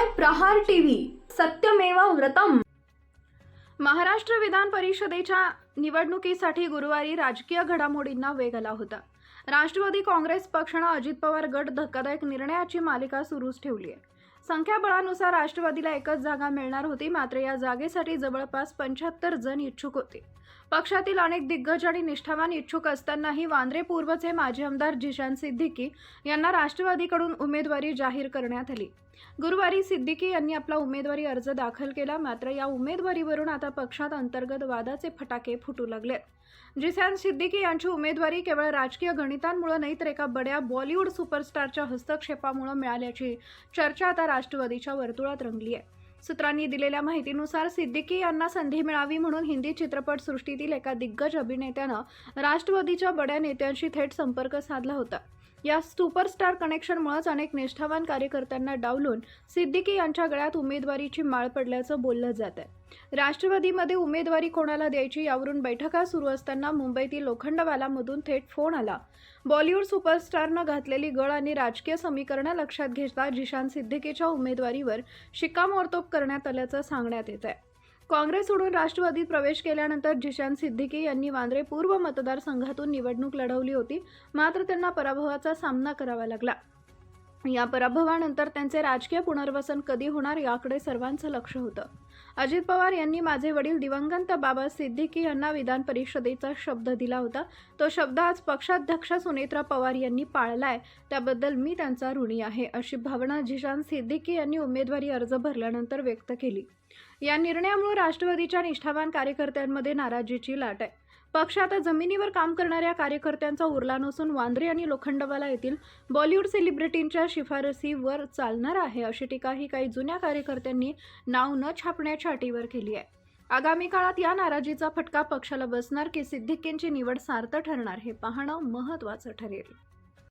पाहताय प्रहार टीव्ही, सत्यमेव व्रतम। महाराष्ट्र विधान परिषदेच्या निवडणुकीसाठी गुरुवारी राजकीय घडामोडींना वेग आला होता। राष्ट्रवादी काँग्रेस पक्षाने अजित पवार गट धक्कादायक निर्णयाची मालिका सुरूच ठेवली आहे। संख्याबळानुसार राष्ट्रवादीला एकच जागा मिळणार होती, मात्र या जागेसाठी जवळपास 75 जण इच्छुक होते। पक्षातील अनेक दिग्गज आणि निष्ठावान इच्छुक असतानाही वांद्रे पूर्वचे माजी आमदार जिशान सिद्दीकी यांना राष्ट्रवादीकडून उमेदवारी जाहीर करण्यात आली। गुरुवारी सिद्दीकी यांनी आपला उमेदवारी अर्ज दाखल केला, मात्र या उमेदवारीवरून आता पक्षात अंतर्गत वादाचे फटाके फुटू लागलेत। जिशान सिद्दीकी यांची उमेदवारी केवळ राजकीय गणितांमुळे नाही, तर एका बड्या बॉलिवूड सुपरस्टारच्या हस्तक्षेपामुळे मिळाल्याची चर्चा आता राष्ट्रवादीच्या वर्तुळात रंगली आहे। सूत्रांनी दिलेल्या माहितीनुसार सिद्दीकी यांना संधी मिळावी म्हणून हिंदी चित्रपटसृष्टीतील एका दिग्गज अभिनेत्यानं राष्ट्रवादीच्या बड्या नेत्यांशी थेट संपर्क साधला होता। या सुपरस्टार कनेक्शनमुळेच अनेक निष्ठावान कार्यकर्त्यांना डावलून सिद्दीकी यांच्या गळ्यात उमेदवारीची माळ पडल्याचं बोललं जात आहे। राष्ट्रवादीमध्ये उमेदवारी कोणाला द्यायची यावरून बैठका सुरू असताना मुंबईतील लोखंडवालामधून थेट फोन आला। बॉलिवूड सुपरस्टारनं घातलेली गळ आणि राजकीय समीकरणं लक्षात घेता जिशान सिद्दीकीच्या उमेदवारीवर शिक्कामोर्तब करण्यात आल्याचं सांगण्यात येत आहे। काँग्रेस सोडून राष्ट्रवादीत प्रवेश केल्यानंतर जिशान सिद्दीकी यांनी वांद्रे पूर्व मतदारसंघातून निवडणूक लढवली होती, मात्र त्यांना पराभवाचा सामना करावा लागला। या पराभवानंतर त्यांचे राजकीय पुनर्वसन कधी होणार याकडे सर्वांचं लक्ष होतं। अजित पवार यांनी माझे वडील दिवंगत बाबा सिद्दीकी यांना विधान परिषदेचा शब्द दिला होता, तो शब्द आज पक्षाध्यक्ष सुनेत्रा पवार यांनी पाळलाय, त्याबद्दल मी त्यांचा ऋणी आहे, अशी भावना जिशान सिद्दीकी यांनी उमेदवारी अर्ज भरल्यानंतर व्यक्त केली। या निर्णयामुळे राष्ट्रवादीच्या निष्ठावान कार्यकर्त्यांमध्ये नाराजीची लाट आहे। पक्षात जमिनीवर काम करणाऱ्या कार्यकर्त्यांचा उरला नसून वांद्रे आणि लोखंडवाला येथील बॉलिवूड सेलिब्रिटींच्या शिफारसीवर चालणार आहे, अशी टीकाही काही जुन्या कार्यकर्त्यांनी नाव न छापण्याच्या अटीवर केली आहे। आगामी काळात या नाराजीचा फटका पक्षाला बसणार की सिद्दीकींची निवड सार्थ ठरणार हे पाहणं महत्त्वाचं ठरेल।